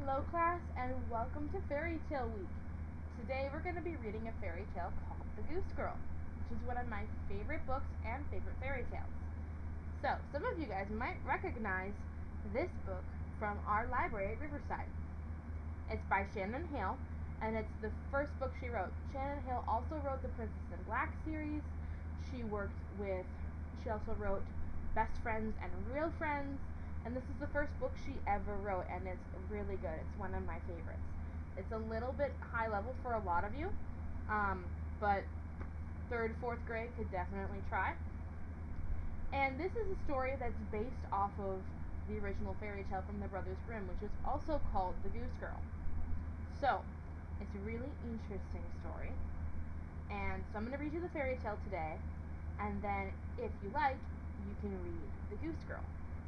Hello class and welcome to Fairy Tale Week. Today we're going to be reading a fairy tale called The Goose Girl, which is one of my favorite books and favorite fairy tales. So, some of you guys might recognize this book from our library at Riverside. It's by Shannon Hale, and it's the first book she wrote. Shannon Hale also wrote the Princess in Black series. She also wrote Best Friends and Real Friends, and this is the first book she ever wrote, and it's really good. It's one of my favorites. It's a little bit high level for a lot of you, but 3rd, 4th grade could definitely try. And this is a story that's based off of the original fairy tale from the Brothers Grimm, which is also called The Goose Girl. So, it's a really interesting story, and so I'm going to read you the fairy tale today, and then if you like, you can read The Goose Girl.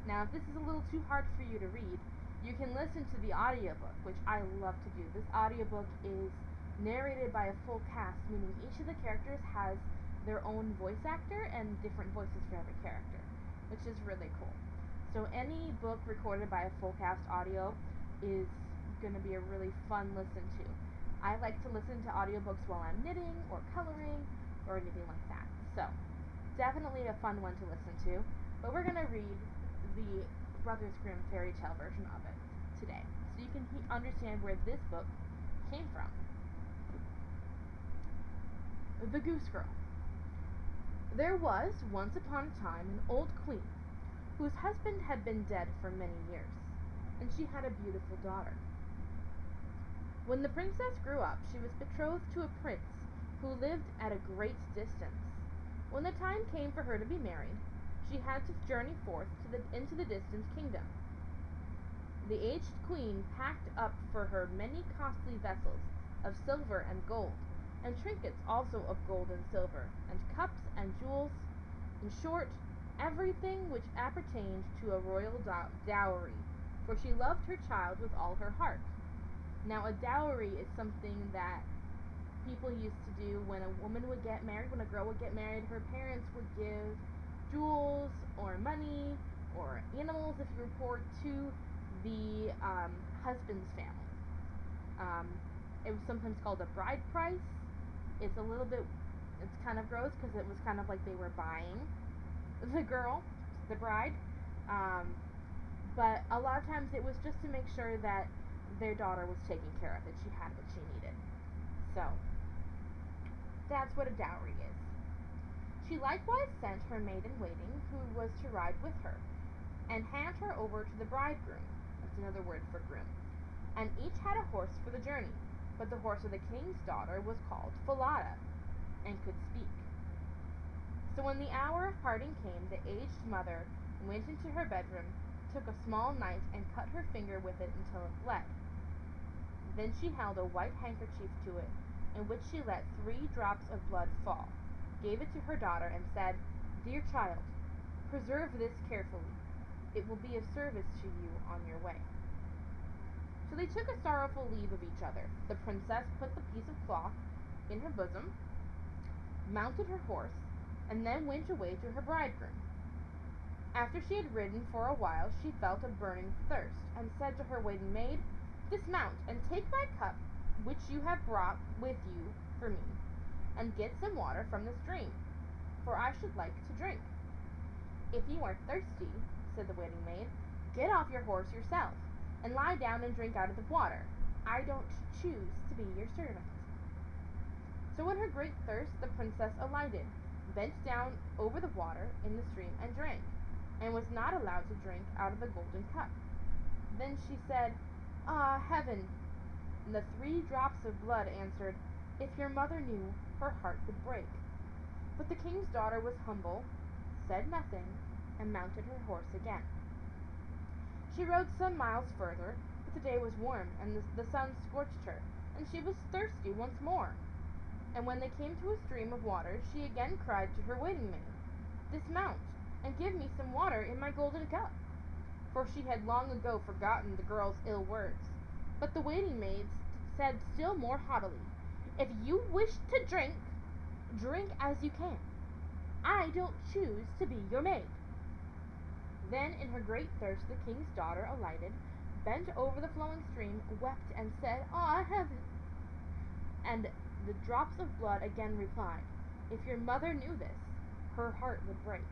Now, if this is a little too hard for you to read, you can listen to the audiobook, which I love to do. This audiobook is narrated by a full cast, meaning each of the characters has their own voice actor and different voices for every character, which is really cool. So any book recorded by a full cast audio is going to be a really fun listen to. I like to listen to audiobooks while I'm knitting or coloring or anything like that. So, definitely a fun one to listen to, but we're going to read the Brothers Grimm fairy tale version of it today, so you can understand where this book came from. The Goose Girl. There was, once upon a time, an old queen, whose husband had been dead for many years, and she had a beautiful daughter. When the princess grew up, she was betrothed to a prince who lived at a great distance. When the time came for her to be married, she had to journey forth into the distant kingdom. The aged queen packed up for her many costly vessels of silver and gold, and trinkets also of gold and silver, and cups and jewels, in short, everything which appertained to a royal dowry, for she loved her child with all her heart. Now, a dowry is something that people used to do when a woman would get married. When a girl would get married, her parents would give jewels or money or animals, if you were poor, to the husband's family. It was sometimes called a bride price. It's kind of gross because it was kind of like they were buying the girl, the bride. But a lot of times it was just to make sure that their daughter was taken care of, that she had what she needed. So, that's what a dowry is. She likewise sent her maid-in-waiting, who was to ride with her, and hand her over to the bridegroom. That's another word for groom. And each had a horse for the journey, but the horse of the king's daughter was called Falada, and could speak. So when the hour of parting came, the aged mother went into her bedroom, took a small knife, and cut her finger with it until it bled. Then she held a white handkerchief to it, in which she let 3 drops of blood fall, gave it to her daughter, and said, "Dear child, preserve this carefully. It will be of service to you on your way." So they took a sorrowful leave of each other. The princess put the piece of cloth in her bosom, mounted her horse, and then went away to her bridegroom. After she had ridden for a while, she felt a burning thirst, and said to her waiting maid, "Dismount, and take my cup, which you have brought with you for me, and get some water from the stream, for I should like to drink." "If you are thirsty," said the waiting maid, "get off your horse yourself, and lie down and drink out of the water. I don't choose to be your servant." So in her great thirst the princess alighted, bent down over the water in the stream, and drank, and was not allowed to drink out of the golden cup. Then she said, "Ah, heaven!" And the 3 drops of blood answered, "If your mother knew, her heart would break." But the king's daughter was humble, said nothing, and mounted her horse again. She rode some miles further, but the day was warm, and the sun scorched her, and she was thirsty once more. And when they came to a stream of water, she again cried to her waiting maid, "Dismount, and give me some water in my golden cup," for she had long ago forgotten the girl's ill words. But the waiting maid said still more haughtily, "If you wish to drink, drink as you can. I don't choose to be your maid." Then in her great thirst the king's daughter alighted, bent over the flowing stream, wept, and said, "Ah, heaven!" And the drops of blood again replied, "If your mother knew this, her heart would break."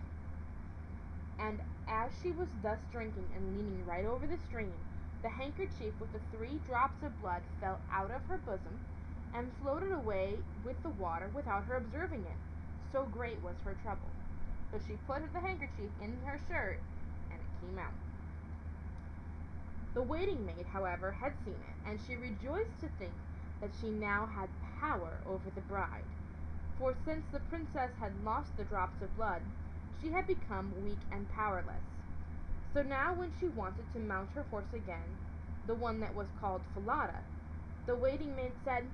And as she was thus drinking and leaning right over the stream, the handkerchief with the 3 drops of blood fell out of her bosom and floated away with the water without her observing it, so great was her trouble. So she put the handkerchief in her shirt, and it came out. The waiting maid, however, had seen it, and she rejoiced to think that she now had power over the bride, for since the princess had lost the drops of blood, she had become weak and powerless. So now when she wanted to mount her horse again, the one that was called Falada, the waiting maid said,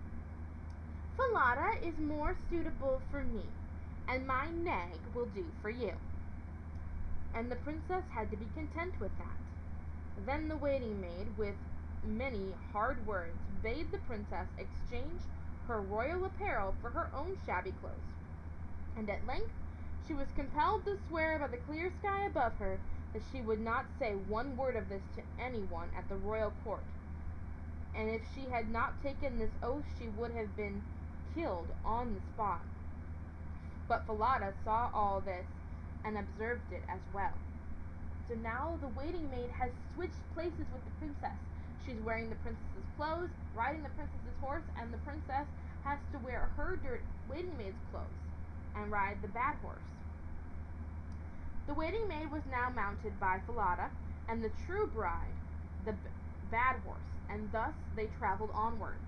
"Falada is more suitable for me, and my nag will do for you." And the princess had to be content with that. Then the waiting maid, with many hard words, bade the princess exchange her royal apparel for her own shabby clothes. And at length she was compelled to swear by the clear sky above her that she would not say one word of this to anyone at the royal court. And if she had not taken this oath, she would have been killed on the spot. But Falada saw all this and observed it as well. So now the waiting maid has switched places with the princess. She's wearing the princess's clothes, riding the princess's horse, and the princess has to wear her waiting maid's clothes and ride the bad horse. The waiting maid was now mounted by Falada, and the true bride the bad horse, and thus they traveled onwards,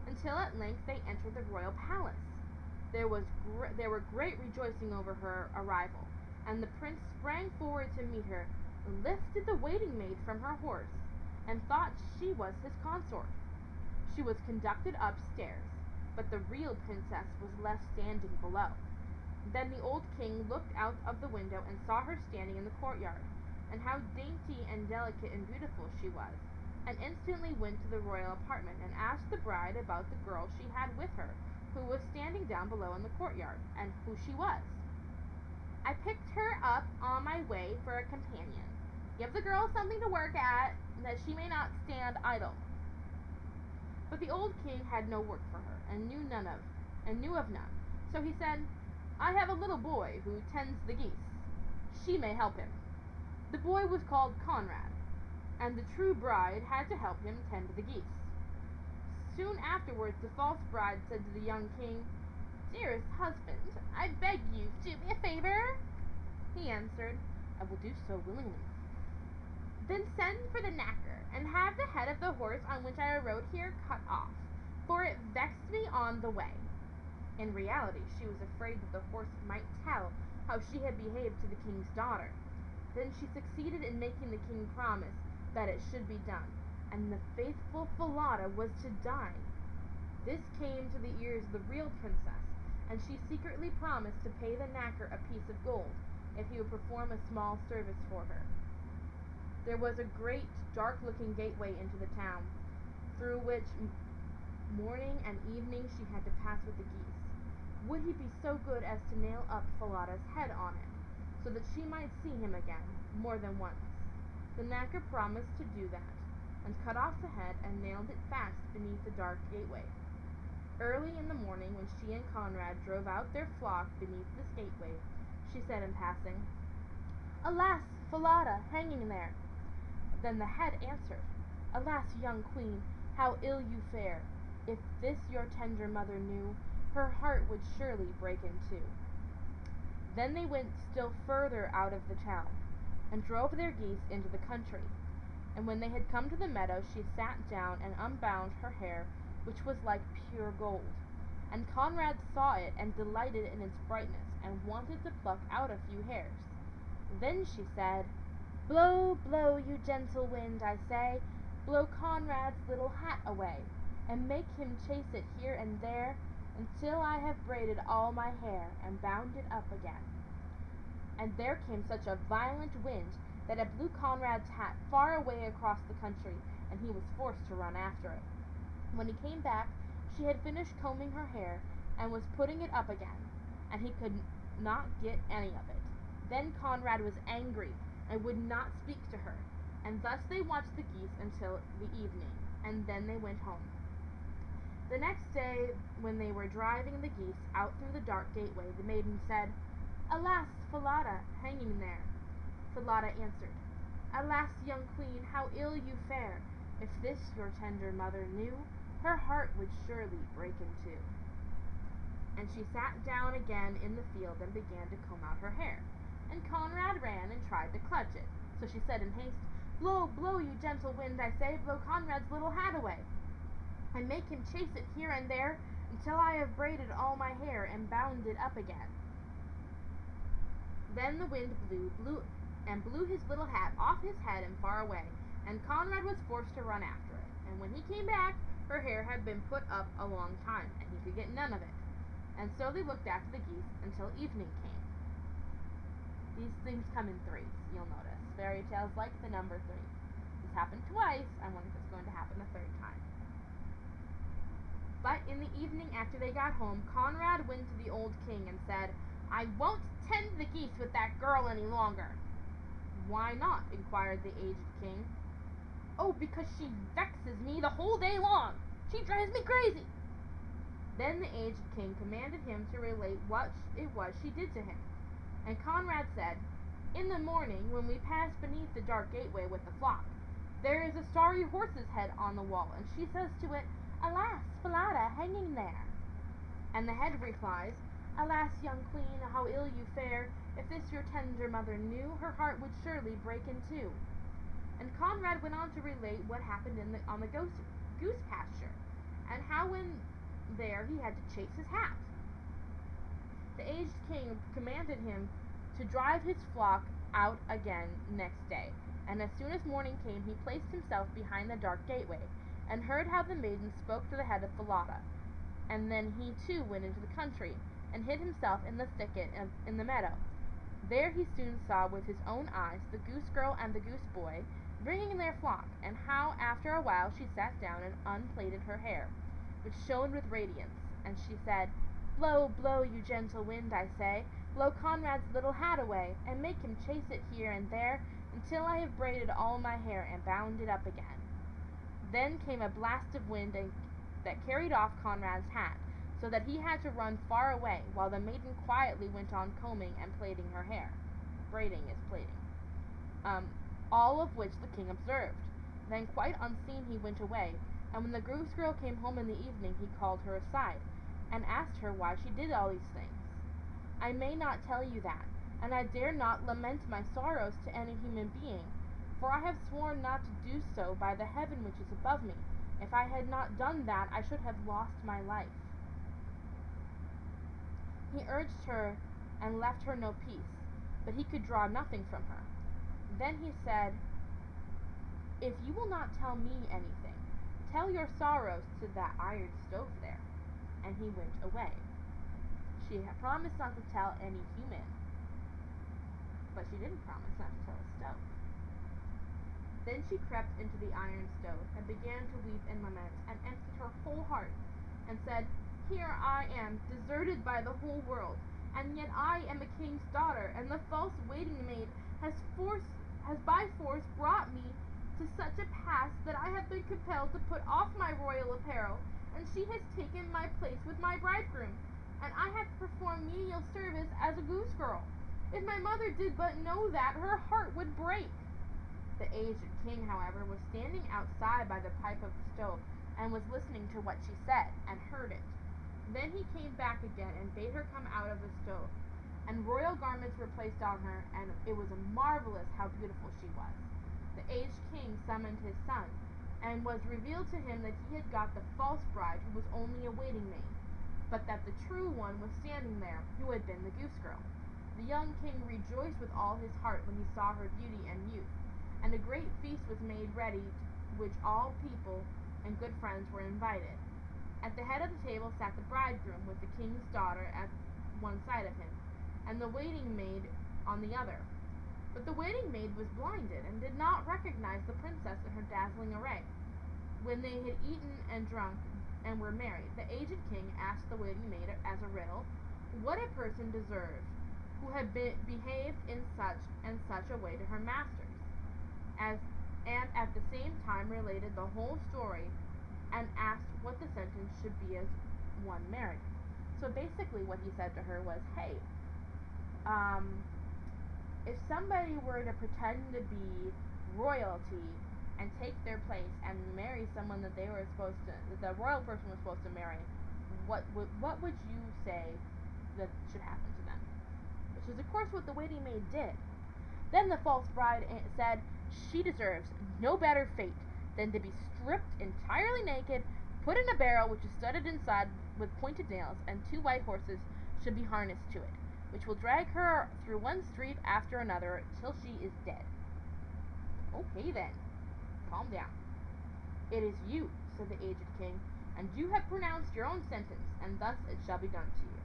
until at length they entered the royal palace. There were great rejoicing over her arrival, and the prince sprang forward to meet her, lifted the waiting maid from her horse, and thought she was his consort. She was conducted upstairs, but the real princess was left standing below. Then the old king looked out of the window and saw her standing in the courtyard, and how dainty and delicate and beautiful she was, and instantly went to the royal apartment and asked the bride about the girl she had with her, who was standing down below in the courtyard, and who she was. "I picked her up on my way for a companion. Give the girl something to work at, that she may not stand idle." But the old king had no work for her, and knew of none. So he said, "I have a little boy who tends the geese. She may help him." The boy was called Conrad, and the true bride had to help him tend the geese. Soon afterwards the false bride said to the young king, "Dearest husband, I beg you to do me a favor." He answered, "I will do so willingly." "Then send for the knacker, and have the head of the horse on which I rode here cut off, for it vexed me on the way." In reality, she was afraid that the horse might tell how she had behaved to the king's daughter. Then she succeeded in making the king promise that it should be done, and the faithful Falada was to die. This came to the ears of the real princess, and she secretly promised to pay the knacker a piece of gold if he would perform a small service for her. There was a great, dark-looking gateway into the town, through which morning and evening she had to pass with the geese. Would he be so good as to nail up Falada's head on it, so that she might see him again, more than once? The knacker promised to do that, and cut off the head and nailed it fast beneath the dark gateway. Early in the morning, when she and Conrad drove out their flock beneath this gateway, she said in passing, "Alas, Falada, hanging there!" Then the head answered, "Alas, young queen, how ill you fare! If this your tender mother knew, her heart would surely break in two." Then they went still further out of the town, and drove their geese into the country. And when they had come to the meadow, she sat down and unbound her hair, which was like pure gold. And Conrad saw it and delighted in its brightness, and wanted to pluck out a few hairs. Then she said, "Blow, blow, you gentle wind, I say, blow Conrad's little hat away, and make him chase it here and there, until I have braided all my hair, and bound it up again." And there came such a violent wind that it blew Conrad's hat far away across the country, and he was forced to run after it. When he came back, she had finished combing her hair, and was putting it up again, and he could not get any of it. Then Conrad was angry, and would not speak to her, And thus they watched the geese until the evening, and then they went home. The next day, when they were driving the geese out through the dark gateway, the maiden said, "Alas, Falada, hanging there." Falada answered, "Alas, young queen, how ill you fare! If this your tender mother knew, her heart would surely break in two." And she sat down again in the field and began to comb out her hair. And Conrad ran and tried to clutch it. So she said in haste, "Blow, blow, you gentle wind, I say, blow Conrad's little hat away, and make him chase it here and there, until I have braided all my hair and bound it up again." Then the wind blew his little hat off his head and far away, and Conrad was forced to run after it. And when he came back, her hair had been put up a long time, and he could get none of it. And so they looked after the geese until evening came. These things come in threes, you'll notice. Fairy tales like the number 3. This happened twice. I wonder if it's going to happen a third time. But in the evening after they got home, Conrad went to the old king and said, "I won't tend the geese with that girl any longer." "Why not?" inquired the aged king. "Oh, because she vexes me the whole day long. She drives me crazy." Then the aged king commanded him to relate what it was she did to him. And Conrad said, "In the morning, when we passed beneath the dark gateway with the flock, there is a starry horse's head on the wall, and she says to it, 'Alas, Falada, hanging there.' And the head replies, 'Alas, young queen, how ill you fare! If this your tender mother knew, her heart would surely break in two.'" And Conrad went on to relate what happened on the goose pasture, and how when there he had to chase his hat. The aged king commanded him to drive his flock out again next day, and as soon as morning came he placed himself behind the dark gateway, and heard how the maiden spoke to the head of Falada. And then he too went into the country, and hid himself in the thicket in the meadow. There he soon saw with his own eyes the goose girl and the goose boy bringing their flock, and how after a while she sat down and unplaited her hair, which shone with radiance, and she said, "Blow, blow, you gentle wind, I say, blow Conrad's little hat away, and make him chase it here and there, until I have braided all my hair and bound it up again." Then came a blast of wind that carried off Conrad's hat, so that he had to run far away, while the maiden quietly went on combing and plaiting her hair. Braiding is plaiting. All of which the king observed. Then quite unseen he went away, and when the goose girl came home in the evening he called her aside, and asked her why she did all these things. "I may not tell you that, and I dare not lament my sorrows to any human being, for I have sworn not to do so by the heaven which is above me. If I had not done that, I should have lost my life." He urged her and left her no peace, but he could draw nothing from her. Then he said, "If you will not tell me anything, tell your sorrows to that iron stove there." And he went away. She had promised not to tell any human, but she didn't promise not to tell a stove. Then she crept into the iron stove, and began to weep and lament, and emptied her whole heart, and said, "Here I am, deserted by the whole world, and yet I am a king's daughter, and the false waiting maid has by force brought me to such a pass that I have been compelled to put off my royal apparel, and she has taken my place with my bridegroom, and I have to perform menial service as a goose girl. If my mother did but know that, her heart would break." The aged king, however, was standing outside by the pipe of the stove, and was listening to what she said, and heard it. Then he came back again, and bade her come out of the stove, and royal garments were placed on her, and it was marvelous how beautiful she was. The aged king summoned his son, and was revealed to him that he had got the false bride, who was only a waiting maid, but that the true one was standing there, who had been the goose girl. The young king rejoiced with all his heart when he saw her beauty and youth, and a great feast was made ready, to which all people and good friends were invited. At the head of the table sat the bridegroom, with the king's daughter at one side of him, and the waiting maid on the other. But the waiting maid was blinded, and did not recognize the princess in her dazzling array. When they had eaten and drunk, and were married, the aged king asked the waiting maid as a riddle, what a person deserved who had behaved in such and such a way to her masters, as and at the same time related the whole story and asked what the sentence should be as one married. So basically, what he said to her was, "Hey, um, if somebody were to pretend to be royalty and take their place and marry someone that the royal person was supposed to marry, what would you say that should happen to them?" Which is, of course, what the waiting maid did. Then the false bride said she deserves no better fate than to be stripped entirely naked, put in a barrel which is studded inside with pointed nails, and 2 white horses should be harnessed to it, which will drag her through one street after another till she is dead. "Okay then, calm down. It is you," said the aged king, "and you have pronounced your own sentence, and thus it shall be done to you."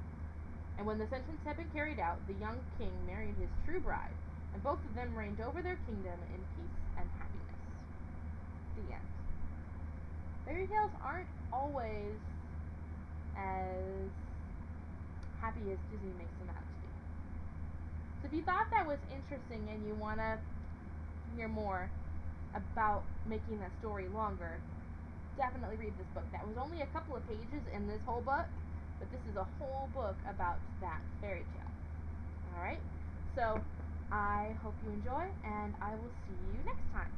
And when the sentence had been carried out, the young king married his true bride, and both of them reigned over their kingdom in peace and happiness. The end. Fairy tales aren't always as happy as Disney makes them out to be. So if you thought that was interesting and you want to hear more about making that story longer, definitely read this book. That was only a couple of pages in this whole book, but this is a whole book about that fairy tale. Alright? So, I hope you enjoy, and I will see you next time.